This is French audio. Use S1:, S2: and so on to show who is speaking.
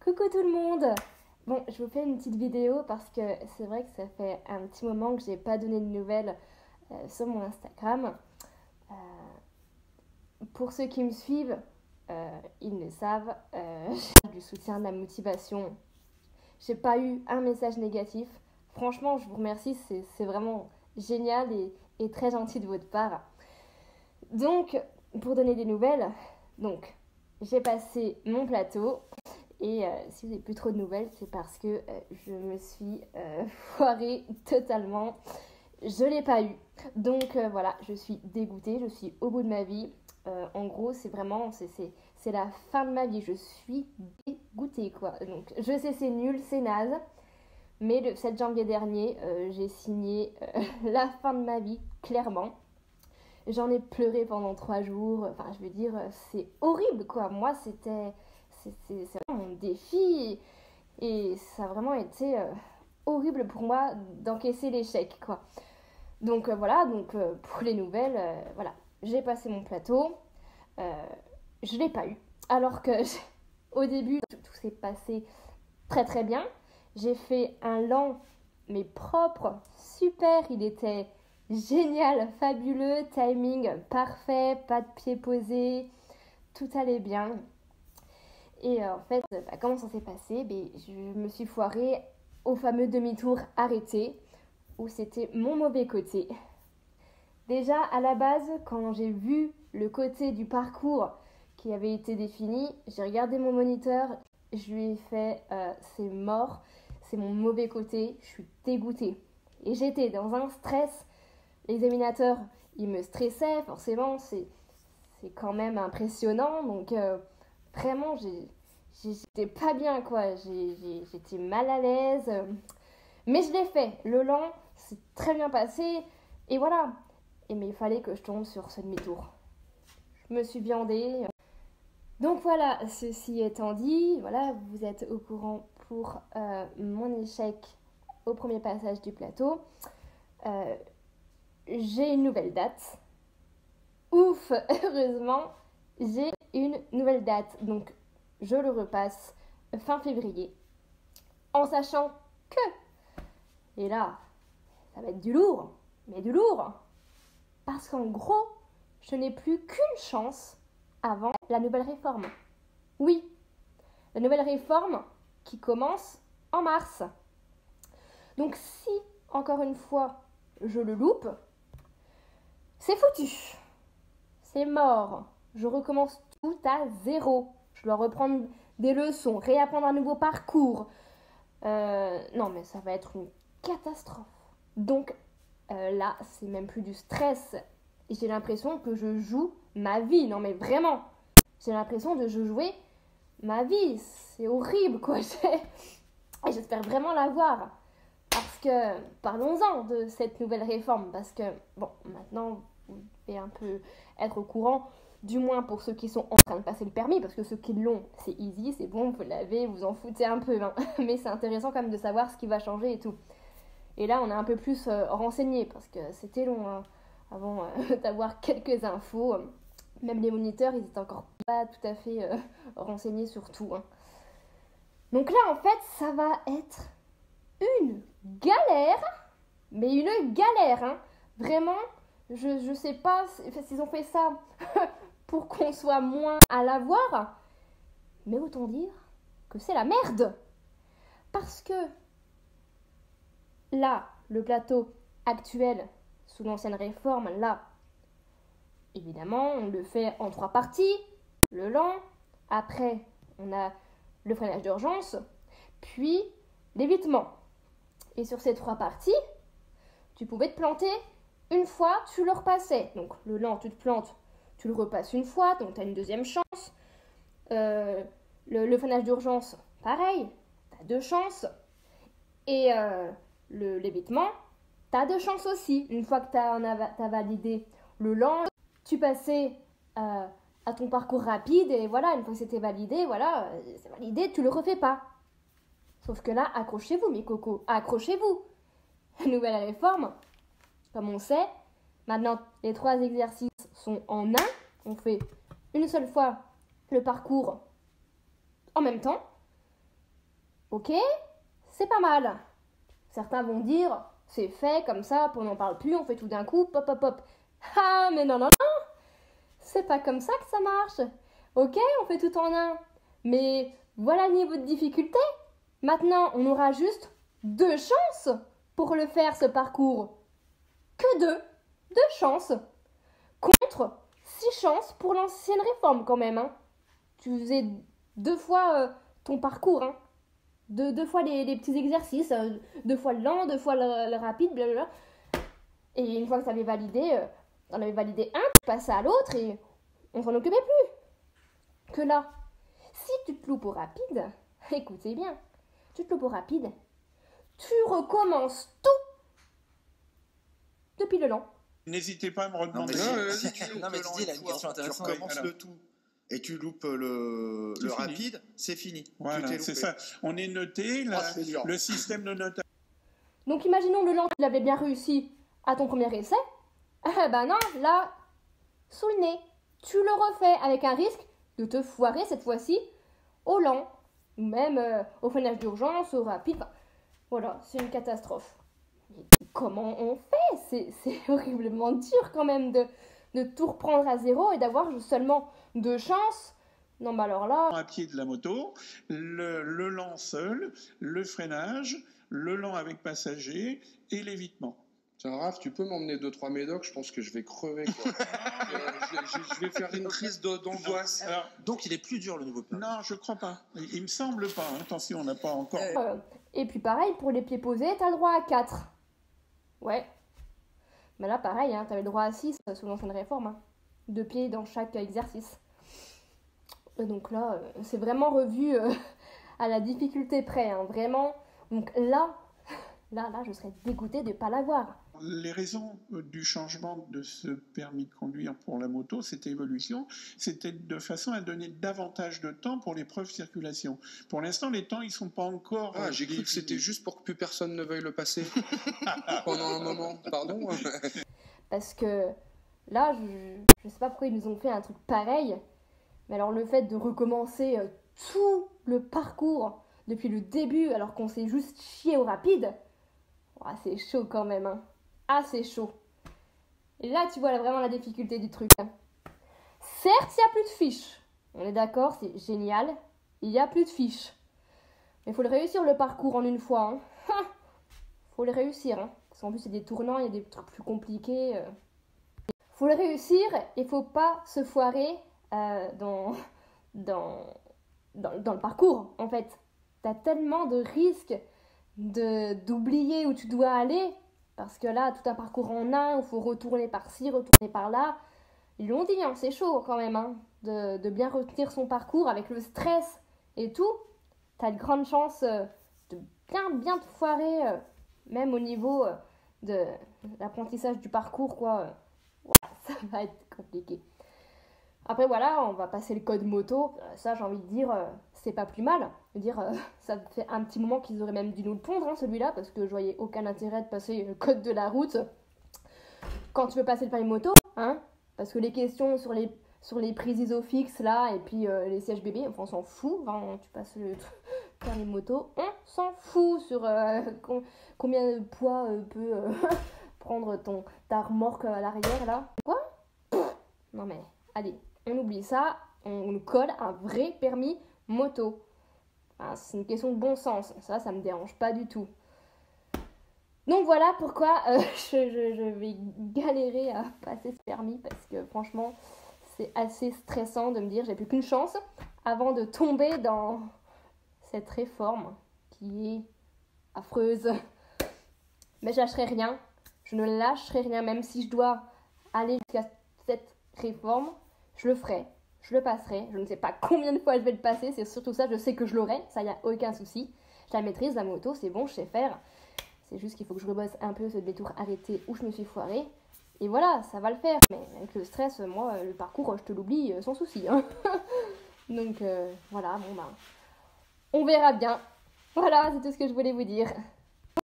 S1: Coucou tout le monde! Bon, je vous fais une petite vidéo parce que c'est vrai que ça fait un petit moment que j'ai pas donné de nouvelles sur mon Instagram. Euh, pour ceux qui me suivent, ils le savent, j'ai du soutien, de la motivation. J'ai pas eu un message négatif. Franchement, je vous remercie, c'est vraiment génial et très gentil de votre part. Donc, pour donner des nouvelles, j'ai passé mon plateau. Et si vous n'avez plus trop de nouvelles, c'est parce que je me suis foirée totalement. Je ne l'ai pas eu. Donc voilà, je suis dégoûtée, je suis au bout de ma vie. En gros, c'est vraiment, c'est la fin de ma vie. Je suis dégoûtée, quoi. Donc je sais, c'est nul, c'est naze. Mais le 7 janvier dernier, j'ai signé la fin de ma vie, clairement. J'en ai pleuré pendant 3 jours. Enfin, je veux dire, c'est horrible, quoi. Moi, c'est vraiment mon défi et ça a vraiment été horrible pour moi d'encaisser l'échec, quoi. Donc voilà, pour les nouvelles, voilà, j'ai passé mon plateau, je l'ai pas eu. Alors que au début, tout s'est passé très très bien. J'ai fait un lent mais propre, super, il était génial, fabuleux, timing parfait, pas de pied posé, tout allait bien. Et en fait, comment ça s'est passé? Je me suis foirée au fameux demi-tour arrêté, où c'était mon mauvais côté. Déjà, à la base, quand j'ai vu le côté du parcours qui avait été défini, j'ai regardé mon moniteur, je lui ai fait c'est mort, c'est mon mauvais côté, je suis dégoûtée. Et j'étais dans un stress. L'examinateur, il me stressait, forcément, c'est quand même impressionnant. Donc, vraiment, j'étais pas bien, quoi. J'étais mal à l'aise. Mais je l'ai fait. Le lent, c'est très bien passé. Et voilà. Mais il fallait que je tombe sur ce demi-tour. Je me suis viandée. Donc voilà, ceci étant dit, voilà, vous êtes au courant pour mon échec au premier passage du plateau. J'ai une nouvelle date. Ouf, heureusement, j'ai une nouvelle date. Donc, je le repasse fin février. En sachant que, et là, ça va être du lourd, mais du lourd. Parce qu'en gros, je n'ai plus qu'une chance avant la nouvelle réforme. Oui, la nouvelle réforme qui commence en mars. Donc si, encore une fois, je le loupe, c'est foutu. C'est mort. Je recommence tout à zéro. Je dois reprendre des leçons, réapprendre un nouveau parcours. Non, mais ça va être une catastrophe. Donc là, c'est même plus du stress. J'ai l'impression que je joue ma vie. Non, mais vraiment. J'ai l'impression de jouer ma vie. C'est horrible, quoi. Et j'espère vraiment l'avoir. Parce que, parlons-en de cette nouvelle réforme. Parce que, bon, maintenant, vous devez un peu être au courant, du moins pour ceux qui sont en train de passer le permis, parce que ceux qui l'ont, c'est easy, c'est bon, vous l'avez, vous en foutez un peu, hein. Mais c'est intéressant quand même de savoir ce qui va changer et tout. Et là, on est un peu plus renseigné, parce que c'était long, hein, avant d'avoir quelques infos. Même les moniteurs, ils étaient encore pas tout à fait renseignés sur tout, hein. Donc là, en fait, ça va être une galère, mais une galère, hein. Vraiment, je sais pas s'ils ont fait ça pour qu'on soit moins à l'avoir, mais autant dire que c'est la merde. Parce que là, le plateau actuel, sous l'ancienne réforme, là, évidemment, on le fait en 3 parties. Le lent, après, on a le freinage d'urgence, puis l'évitement. Et sur ces 3 parties, tu pouvais te planter une fois, tu le repassais. Donc le lent, tu te plantes, tu le repasses une fois, donc tu as une deuxième chance. Le freinage d'urgence, pareil, tu as 2 chances. Et l'évitement, tu as 2 chances aussi. Une fois que tu as validé le lent, tu passais à ton parcours rapide et voilà, une fois que c'était validé, voilà, c'est validé, tu le refais pas. Sauf que là, accrochez-vous mes cocos, accrochez-vous. Nouvelle réforme, comme on sait, maintenant les 3 exercices sont en un. On fait une seule fois le parcours en même temps. Ok, c'est pas mal. Certains vont dire, c'est fait comme ça, on n'en parle plus, on fait tout d'un coup, pop, pop, pop. Ah, mais non, non, non, c'est pas comme ça que ça marche. Ok, on fait tout en un. Mais voilà le niveau de difficulté. Maintenant, on aura juste 2 chances pour le faire, ce parcours. Que 2. 2 chances. Contre 6 chances pour l'ancienne réforme quand même. Hein. Tu faisais 2 fois ton parcours. Hein. Deux fois les petits exercices. 2 fois le lent, 2 fois le rapide, blablabla. Et une fois que tu avais validé, on avait validé un, tu passais à l'autre et on s'en occupait plus. Que là, si tu te loupes au rapide, écoutez bien, tu te loupes au rapide, tu recommences tout depuis le lent.
S2: N'hésitez pas à me redemander.
S3: Si tu loupes le lent une fois, tu recommences le tout et tu loupes le rapide, c'est fini.
S2: Voilà, c'est ça. On est noté, le système de notation.
S1: Donc imaginons le lent, tu l'avais bien réussi à ton premier essai. Eh ben non, là, sous le nez, tu le refais avec un risque de te foirer cette fois-ci au lent, ou même au freinage d'urgence, au rapide. Enfin, voilà, c'est une catastrophe. Mais comment on fait? C'est horriblement dur quand même de tout reprendre à zéro et d'avoir seulement 2 chances. Non, mais alors là...
S2: À pied de la moto, le lent seul, le freinage, le lent avec passager et l'évitement.
S4: Tiens, Raph, tu peux m'emmener 2-3 médocs? Je pense que je vais crever, quoi. Je vais faire une crise d'angoisse.
S3: Donc, il est plus dur, le nouveau permis?
S2: Non, je crois pas. Il me semble pas. Attention, on n'a pas encore...
S1: Et puis pareil, pour les pieds posés, t'as le droit à 4. Ouais. Mais là, pareil, hein, t'avais le droit à 6 sous l'ancienne réforme. Hein. 2 pieds dans chaque exercice. Et donc là, c'est vraiment revu à la difficulté près. Hein, vraiment. Donc là, je serais dégoûtée de ne pas l'avoir.
S2: Les raisons du changement de ce permis de conduire pour la moto, cette évolution, c'était de façon à donner davantage de temps pour l'épreuve circulation. Pour l'instant, les temps, ils sont pas encore...
S4: Ah, j'ai cru que c'était juste pour que plus personne ne veuille le passer pendant un moment. Pardon.
S1: Parce que là, je sais pas pourquoi ils nous ont fait un truc pareil, mais alors le fait de recommencer tout le parcours depuis le début, alors qu'on s'est juste chié au rapide, c'est chaud quand même, hein. Ah, c'est chaud. Et là, tu vois vraiment la difficulté du truc. Hein. Certes, il n'y a plus de fiches. On est d'accord, c'est génial. Il n'y a plus de fiches. Mais il faut le réussir le parcours en une fois. Hein. Faut le réussir. Hein. Parce qu'en plus, c'est des tournants, il y a des trucs plus compliqués. Faut le réussir et faut pas se foirer dans le parcours, en fait. T'as tellement de risques d'oublier où tu dois aller. Parce que là, tout un parcours en un, il faut retourner par-ci, retourner par-là. Ils l'ont dit, hein, c'est chaud quand même, hein, de bien retenir son parcours avec le stress et tout. T'as de grandes chances de bien te foirer, même au niveau de l'apprentissage du parcours, quoi. Ça va être compliqué. Après, voilà, on va passer le code moto. Ça, j'ai envie de dire, c'est pas plus mal. Je veux dire, ça fait un petit moment qu'ils auraient même dû nous le pondre, hein, celui-là, parce que je voyais aucun intérêt de passer le code de la route quand tu veux passer le permis moto, hein. Parce que les questions sur les prises isofixes, là, et puis les sièges bébés, enfin, on s'en fout. Enfin, tu passes le permis moto, on s'en fout sur combien de poids peut prendre ta remorque à l'arrière, là. Quoi? Non, mais, allez. On oublie ça, on colle un vrai permis moto. Enfin, c'est une question de bon sens, ça me dérange pas du tout. Donc voilà pourquoi je vais galérer à passer ce permis, parce que franchement, c'est assez stressant de me dire j'ai plus qu'une chance avant de tomber dans cette réforme qui est affreuse. Mais je lâcherai rien, je ne lâcherai rien, même si je dois aller jusqu'à cette réforme. Je le ferai, je le passerai, je ne sais pas combien de fois je vais le passer, c'est surtout ça, je sais que je l'aurai, ça y a aucun souci. Je la maîtrise, la moto, c'est bon, je sais faire. C'est juste qu'il faut que je rebosse un peu ce détour arrêté où je me suis foirée. Et voilà, ça va le faire. Mais avec le stress, moi, le parcours, je te l'oublie sans souci. Hein. Donc voilà, bon bah, on verra bien. Voilà, c'est tout ce que je voulais vous dire.